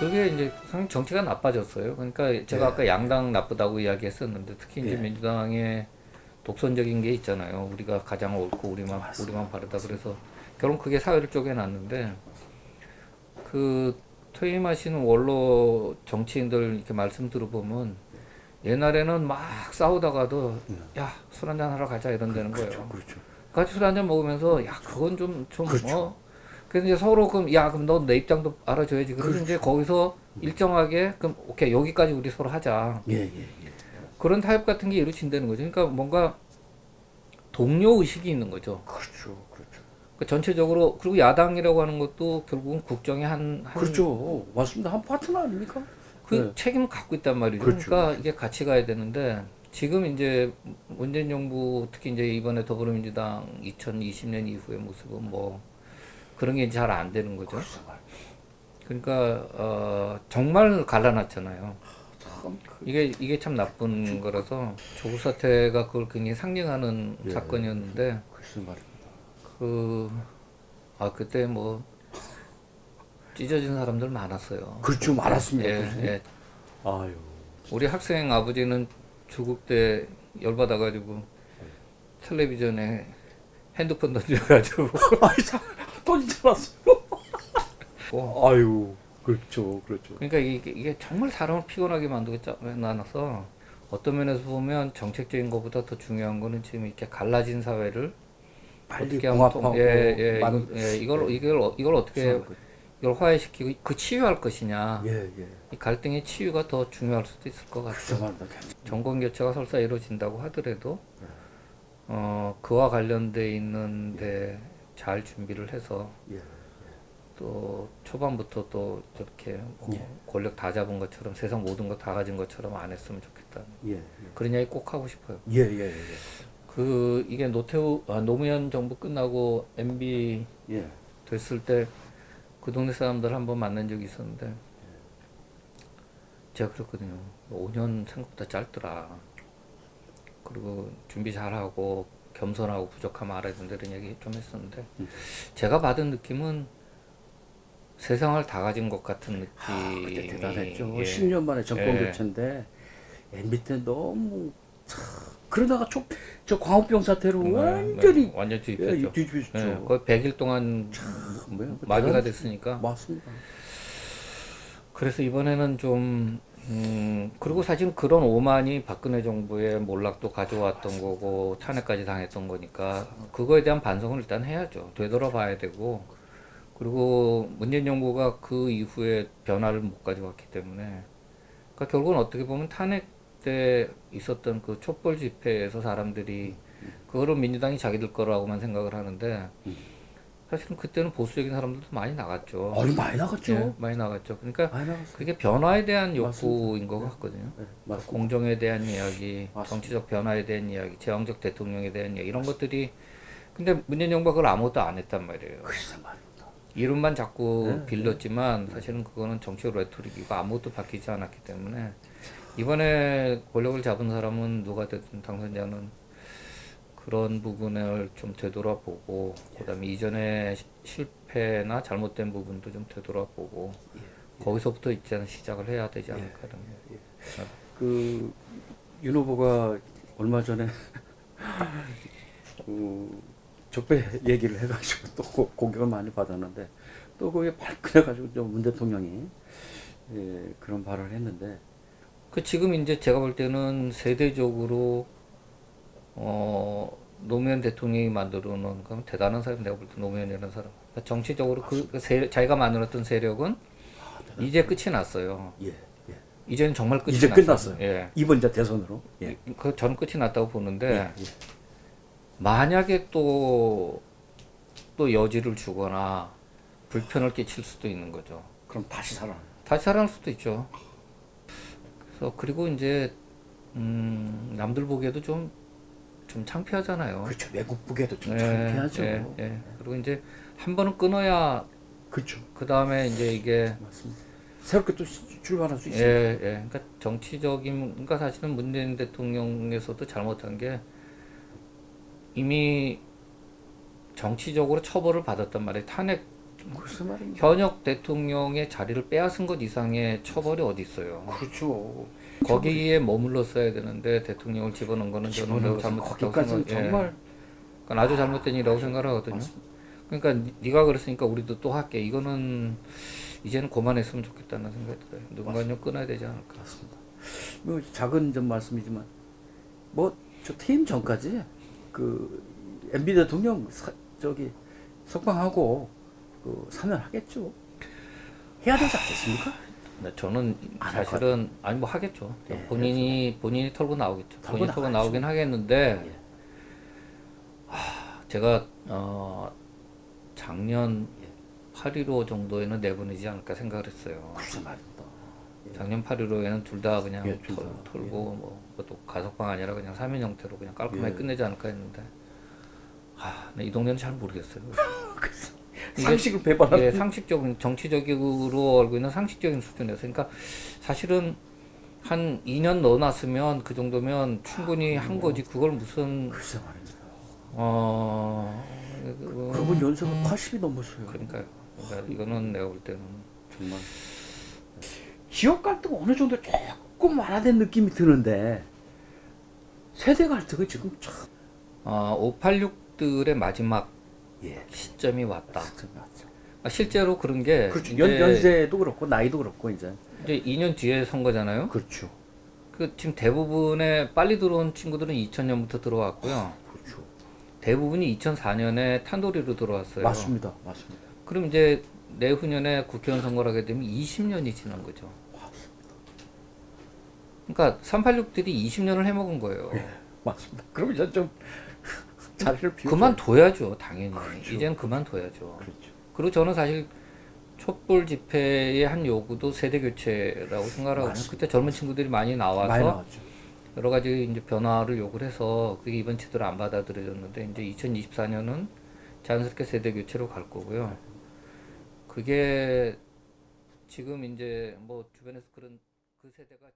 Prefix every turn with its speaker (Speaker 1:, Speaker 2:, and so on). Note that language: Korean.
Speaker 1: 그게 이제 상당히 정치가 나빠졌어요. 그러니까 제가 아까 양당 나쁘다고 이야기했었는데 특히 이제 민주당의 독선적인 게 있잖아요. 우리가 가장 옳고 우리만 바르다. 그래서 결국 그게 사회를 쪼개놨는데 그 퇴임하시는 원로 정치인들 이렇게 말씀 들어보면 옛날에는 막 싸우다가도 야, 술 한잔 하러 가자 이런다는 거예요.
Speaker 2: 그렇죠.
Speaker 1: 같이 술 한잔 먹으면서 야, 그건 좀
Speaker 2: 그렇죠.
Speaker 1: 그래서 이제 서로 그럼 너 내 입장도 알아줘야지. 그래서 이제 거기서 일정하게 그럼 오케이 여기까지 우리 서로 하자.
Speaker 2: 예.
Speaker 1: 그런 타협 같은 게 이루어진다는 거죠. 그러니까 뭔가 동료 의식이 있는 거죠.
Speaker 2: 그렇죠.
Speaker 1: 그 전체적으로 그리고 야당이라고 하는 것도 결국은 국정의 한
Speaker 2: 그렇죠. 맞습니다. 한 파트너 아닙니까?
Speaker 1: 그 책임을 갖고 있단 말이죠.
Speaker 2: 그렇죠.
Speaker 1: 그러니까 이게 같이 가야 되는데 지금 이제 문재인 정부 특히 이제 이번에 더불어민주당 2020년 이후의 모습은 뭐 그런 게 잘 안 되는 거죠. 그러니까 정말 갈라놨잖아요. 이게 참 나쁜 거라서 조국 사태가 그걸 굉장히 상징하는 사건이었는데
Speaker 2: 글쎄 말입니다.
Speaker 1: 그때 뭐 찢어진 사람들 많았어요.
Speaker 2: 그렇죠. 많았습니다.
Speaker 1: 예.
Speaker 2: 아유.
Speaker 1: 우리 학생 아버지는 조국 때 열받아가지고 텔레비전에 핸드폰 던져가지고
Speaker 2: 던지지 않았어요. 아유. 그렇죠.
Speaker 1: 그러니까 이게 정말 사람을 피곤하게 만들고 나눠서 어떤 면에서 보면 정책적인 것보다 더 중요한 거는 지금 이렇게 갈라진 사회를 어떻게 하면 이걸 어떻게 이걸 화해시키고 그 치유할 것이냐. 이 갈등의 치유가 더 중요할 수도 있을 것 같아요. 정권 교체가 설사 이루어진다고 하더라도 그와 관련돼 있는데 잘 준비를 해서 또 초반부터 또 저렇게 권력 다 잡은 것처럼 세상 모든 거 다 가진 것처럼 안 했으면 좋겠다. 그런 이야기 꼭 하고 싶어요. 이게 노무현 정부 끝나고 MB 됐을 때 그 동네 사람들 한번 만난 적이 있었는데 제가 그랬거든요. 5년 생각보다 짧더라. 그리고 준비 잘하고 겸손하고 부족하면 알아야 된다 이런 얘기 좀 했었는데 제가 받은 느낌은 세상을 다 가진 것 같은 느낌이
Speaker 2: 그때 대단했죠. 10년 만에 정권 교체인데 MB 때 너무 그러다가 저 광우병 사태로 완전히
Speaker 1: 뒤집혔죠. 거의 100일 동안 마비가 됐으니까.
Speaker 2: 맞습니다.
Speaker 1: 그래서 이번에는 좀 그리고 사실 그런 오만이 박근혜 정부의 몰락도 가져왔던 거고 탄핵까지 당했던 거니까 그거에 대한 반성을 일단 해야죠. 되돌아봐야 되고 그리고 문재인 정부가 그 이후에 변화를 못 가져왔기 때문에 그러니까 결국은 어떻게 보면 탄핵 때 있었던 그 촛불 집회에서 사람들이 그거를 민주당이 자기들 거라고만 생각을 하는데 사실은 그때는 보수적인 사람들도 많이 나갔죠.
Speaker 2: 많이 나갔죠.
Speaker 1: 많이 나갔죠. 그러니까 그게 변화에 대한 욕구인 것 같거든요. 공정에 대한 이야기, 정치적 변화에 대한 이야기, 제왕적 대통령에 대한 이야기 이런 것들이 근데 문재인 정부가 그걸 아무것도 안 했단 말이에요. 이름만 자꾸 빌렸지만 사실은 그거는 정치적 레토릭이고 아무것도 바뀌지 않았기 때문에 이번에 권력을 잡은 사람은 누가 됐든 당선자는 그런 부분을 좀 되돌아보고 그다음에 이전에 실패나 잘못된 부분도 좀 되돌아보고 거기서부터 이제는 시작을 해야 되지 않을까
Speaker 2: 윤 후보가 얼마 전에 적폐 얘기를 해가지고 또 공격을 많이 받았는데 또 그게 발끈해가지고 문 대통령이 그런 발언을 했는데
Speaker 1: 지금 이제 제가 볼 때는 세대적으로 노무현 대통령이 만들어 놓은 건 대단한 사람 내가 볼 때 노무현이라는 사람. 그러니까 정치적으로 자기가 만들었던 세력은 이제 끝이 났어요. 이제는 정말 끝이
Speaker 2: 이제 끝났어요. 이번 이제 대선으로.
Speaker 1: 저는 끝이 났다고 보는데 만약에 또 여지를 주거나 불편을 끼칠 수도 있는 거죠.
Speaker 2: 그럼 다시
Speaker 1: 살아날 수도 있죠. 그리고 이제 남들 보기에도 좀 창피하잖아요.
Speaker 2: 그렇죠. 외국 보기에도 좀 창피하죠.
Speaker 1: 그리고 이제 한 번은 끊어야
Speaker 2: 그렇죠.
Speaker 1: 그 다음에 이제 이게
Speaker 2: 맞습니다. 새롭게 또 출발할 수 있어요.
Speaker 1: 그러니까 그러니까 사실은 문재인 대통령에서도 잘못한 게 이미 정치적으로 처벌을 받았단 말이에요. 탄핵
Speaker 2: 글쎄 말입니다.
Speaker 1: 현역 대통령의 자리를 빼앗은 것 이상의 처벌이 어디 있어요.
Speaker 2: 그렇죠.
Speaker 1: 거기에 머물렀어야 되는데 대통령을 집어넣은 거는 저는 매우 잘못했다고
Speaker 2: 거기까지는
Speaker 1: 생각.
Speaker 2: 정말
Speaker 1: 그러니까 아주 잘못된 일이라고 생각하거든요.
Speaker 2: 맞습니다.
Speaker 1: 그러니까 네가 그랬으니까 우리도 또 할게. 이거는 이제는 그만했으면 좋겠다는 생각이 들어요. 누군가 좀 끊어야 되지 않을까.
Speaker 2: 맞습니다. 뭐 작은 좀 말씀이지만 뭐 저 퇴임 전까지 그 MB 대통령 저기 석방하고 그 사면하겠죠. 해야 되지 않겠습니까?
Speaker 1: 네, 저는 사실은 아니 뭐 하겠죠.
Speaker 2: 예,
Speaker 1: 본인이 털고 나오겠죠.
Speaker 2: 털고
Speaker 1: 본인이 털고
Speaker 2: 나가야죠.
Speaker 1: 나오긴 하겠는데
Speaker 2: 예.
Speaker 1: 제가 작년 8.15 정도에는 내보내지 않을까 생각을 했어요.
Speaker 2: 글쎄 말입니다.
Speaker 1: 작년 8.15에는 둘 다 그냥
Speaker 2: 예, 둘 다.
Speaker 1: 털고 뭐 그것도 가석방 아니라 그냥 사면 형태로 그냥 깔끔하게
Speaker 2: 예.
Speaker 1: 끝내지 않을까 했는데 이 동네는 잘 모르겠어요. 이게
Speaker 2: 상식을 배반하는.
Speaker 1: 예, 상식적인 정치적으로 알고 있는 상식적인 수준에서 그러니까 사실은 한 2년 넣어놨으면 그 정도면 충분히 한 거지 그걸 무슨
Speaker 2: 글쎄 말입니다.
Speaker 1: 그분
Speaker 2: 연세가 80이 넘었어요.
Speaker 1: 그러니까 이거는 내가 볼 때는
Speaker 2: 정말 지역 갈등 어느 정도 조금 완화된 느낌이 드는데 세대 갈등은 지금 참
Speaker 1: 586들의 마지막
Speaker 2: 예.
Speaker 1: 시점이 왔다.
Speaker 2: 맞죠.
Speaker 1: 실제로 그런 게
Speaker 2: 그렇죠.
Speaker 1: 이제
Speaker 2: 연세도 그렇고 나이도 그렇고 이제
Speaker 1: 2년 뒤에 선거잖아요.
Speaker 2: 그렇죠.
Speaker 1: 그 지금 대부분의 빨리 들어온 친구들은 2000년부터 들어왔고요.
Speaker 2: 그렇죠.
Speaker 1: 대부분이 2004년에 탄도리로 들어왔어요.
Speaker 2: 맞습니다. 맞습니다.
Speaker 1: 그럼 이제 내후년에 국회의원 선거를 하게 되면 20년이 지난 거죠. 그러니까 386들이 20년을 해먹은 거예요.
Speaker 2: 예, 맞습니다. 그럼 이제 좀 자리를 비워.
Speaker 1: 그만둬야죠, 당연히.
Speaker 2: 그렇죠.
Speaker 1: 이제는 그만둬야죠.
Speaker 2: 그렇죠.
Speaker 1: 그리고 저는 사실 촛불 집회의 한 요구도 세대 교체라고 생각하거든요.
Speaker 2: 맞습니다.
Speaker 1: 그때 젊은 친구들이 많이 나와서
Speaker 2: 많이 나왔죠.
Speaker 1: 여러 가지 이제 변화를 요구를 해서 그게 이번 제대로 안 받아들여졌는데 이제 2024년은 자연스럽게 세대 교체로 갈 거고요. 그게 지금 이제 뭐 주변에서 그런 그 세대가